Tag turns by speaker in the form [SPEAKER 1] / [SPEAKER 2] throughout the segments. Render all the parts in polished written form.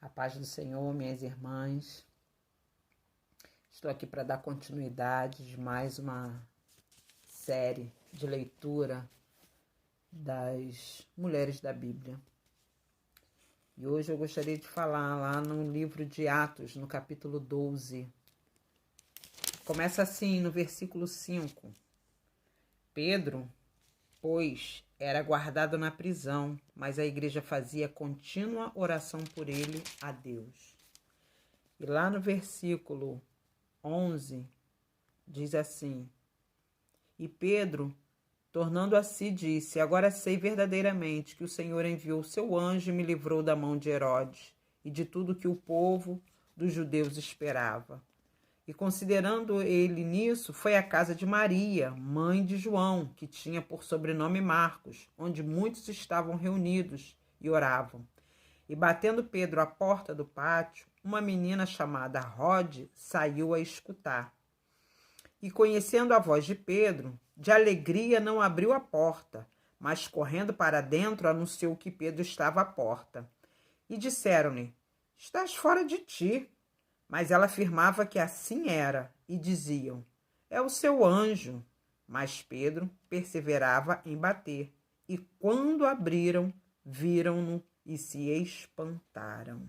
[SPEAKER 1] A paz do Senhor, minhas irmãs. Estou aqui para dar continuidade de mais uma série de leitura das mulheres da Bíblia. E hoje eu gostaria de falar lá no livro de Atos, no capítulo 12. Começa assim, no versículo 5. Pedro, pois, era guardado na prisão, mas a igreja fazia contínua oração por ele a Deus. E lá no versículo 11, diz assim: E Pedro, tornando a si, disse: Agora sei verdadeiramente que o Senhor enviou o seu anjo e me livrou da mão de Herodes e de tudo que o povo dos judeus esperava. E considerando ele nisso, foi à casa de Maria, mãe de João, que tinha por sobrenome Marcos, onde muitos estavam reunidos e oravam. E batendo Pedro à porta do pátio, uma menina chamada Rode saiu a escutar. E conhecendo a voz de Pedro, de alegria não abriu a porta, mas correndo para dentro anunciou que Pedro estava à porta. E disseram-lhe: Estás fora de ti. Mas ela afirmava que assim era, e diziam: É o seu anjo. Mas Pedro perseverava em bater. E quando abriram, viram-no e se espantaram.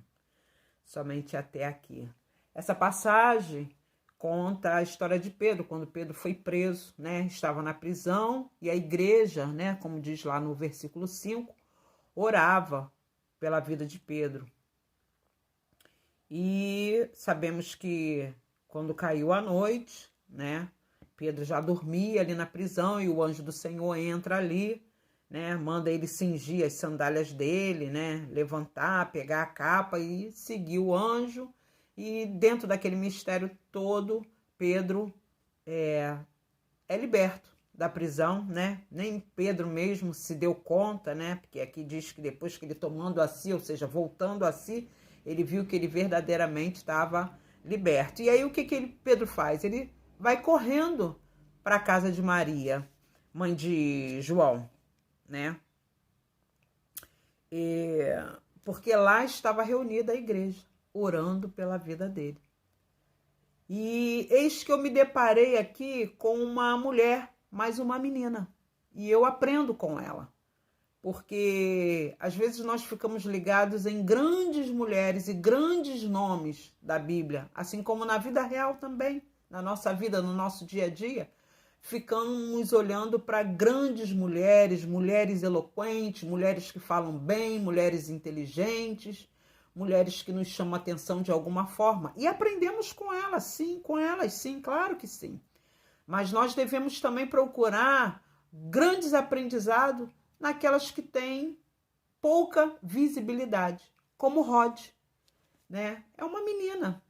[SPEAKER 1] Somente até aqui. Essa passagem conta a história de Pedro, quando Pedro foi preso, né? Estava na prisão e a igreja, né? Como diz lá no versículo 5, orava pela vida de Pedro. E sabemos que quando caiu a noite, né? Pedro já dormia ali na prisão e o anjo do Senhor entra ali, né? Manda ele cingir as sandálias dele, né? Levantar, pegar a capa e seguir o anjo. E dentro daquele mistério todo, Pedro é liberto da prisão, né? Nem Pedro mesmo se deu conta, né? Porque aqui diz que depois que ele tomando a si, ou seja, voltando a si, ele viu que ele verdadeiramente estava liberto. E aí o que Pedro faz? Ele vai correndo para a casa de Maria, mãe de João, né? Porque lá estava reunida a igreja, orando pela vida dele. E eis que eu me deparei aqui com uma mulher, mais uma menina, e eu aprendo com ela. Porque às vezes nós ficamos ligados em grandes mulheres e grandes nomes da Bíblia, assim como na vida real também, na nossa vida, no nosso dia a dia, ficamos olhando para grandes mulheres, mulheres eloquentes, mulheres que falam bem, mulheres inteligentes, mulheres que nos chamam a atenção de alguma forma. E aprendemos com elas, sim, claro que sim. Mas nós devemos também procurar grandes aprendizados naquelas que têm pouca visibilidade, como Rod, né? É uma menina.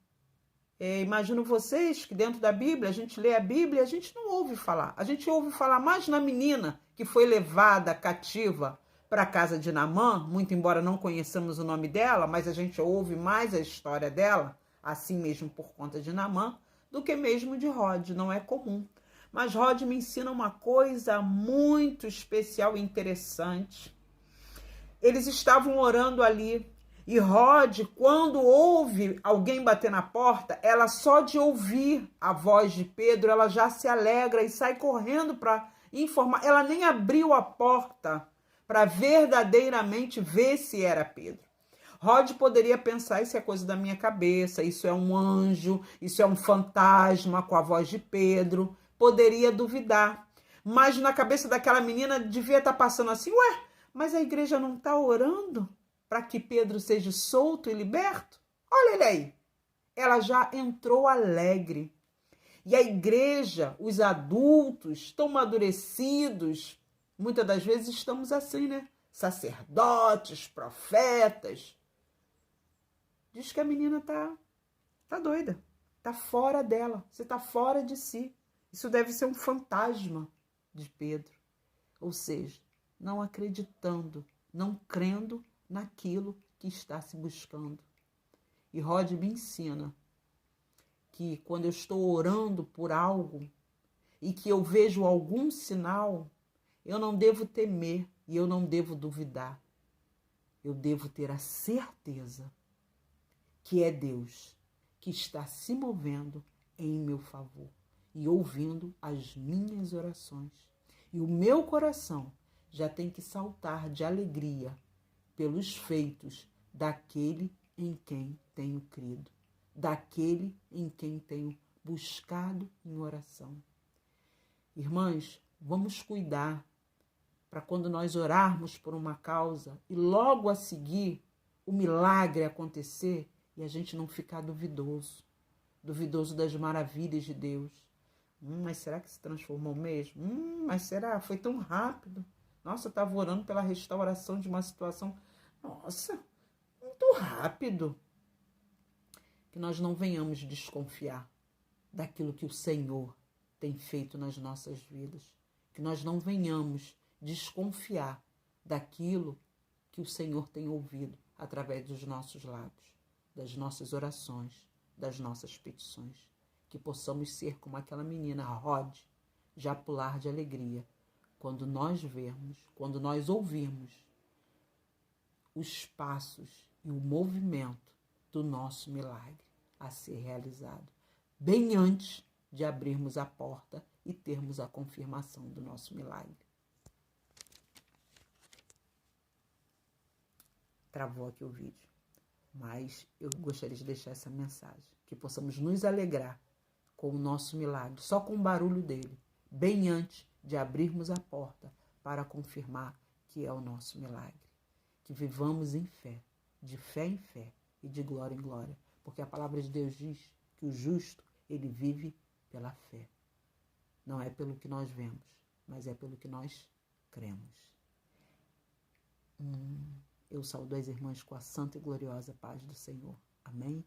[SPEAKER 1] Imagino vocês que dentro da Bíblia, a gente lê a Bíblia e a gente não ouve falar. A gente ouve falar mais na menina que foi levada cativa para a casa de Naamã, muito embora não conheçamos o nome dela, mas a gente ouve mais a história dela, assim mesmo por conta de Naamã, do que mesmo de Rod, não é comum. Mas Rod me ensina uma coisa muito especial e interessante. Eles estavam orando ali. E Rod, quando ouve alguém bater na porta, ela só de ouvir a voz de Pedro, ela já se alegra e sai correndo para informar. Ela nem abriu a porta para verdadeiramente ver se era Pedro. Rod poderia pensar: isso é coisa da minha cabeça, isso é um anjo, isso é um fantasma com a voz de Pedro. Poderia duvidar. Mas na cabeça daquela menina devia estar passando assim: ué, mas a igreja não está orando para que Pedro seja solto e liberto? Olha ele aí. Ela já entrou alegre. E a igreja, os adultos, tão amadurecidos, muitas das vezes estamos assim, né? Sacerdotes, profetas. Diz que a menina tá doida, tá fora dela, você tá fora de si. Isso deve ser um fantasma de Pedro. Ou seja, não acreditando, não crendo naquilo que está se buscando. E Rod me ensina que quando eu estou orando por algo e que eu vejo algum sinal, eu não devo temer e eu não devo duvidar. Eu devo ter a certeza que é Deus, que está se movendo em meu favor e ouvindo as minhas orações. E o meu coração já tem que saltar de alegria pelos feitos daquele em quem tenho crido, daquele em quem tenho buscado em oração. Irmãs, vamos cuidar para quando nós orarmos por uma causa e logo a seguir o milagre acontecer e a gente não ficar duvidoso das maravilhas de Deus. Mas será que se transformou mesmo? Mas será? Foi tão rápido. Nossa, eu estava orando pela restauração de uma situação. Nossa, muito rápido. Que nós não venhamos desconfiar daquilo que o Senhor tem feito nas nossas vidas. Que nós não venhamos desconfiar daquilo que o Senhor tem ouvido através dos nossos lábios, das nossas orações, das nossas petições. Que possamos ser como aquela menina Rod, já pular de alegria, quando nós vermos, quando nós ouvirmos os passos e o movimento do nosso milagre a ser realizado, bem antes de abrirmos a porta e termos a confirmação do nosso milagre. Travou aqui o vídeo, mas eu gostaria de deixar essa mensagem, que possamos nos alegrar com o nosso milagre, só com o barulho dele, bem antes de abrirmos a porta para confirmar que é o nosso milagre. Que vivamos em fé, de fé em fé e de glória em glória, porque a palavra de Deus diz que o justo, ele vive pela fé. Não é pelo que nós vemos, mas é pelo que nós cremos. Eu saúdo as irmãs com a santa e gloriosa paz do Senhor. Amém?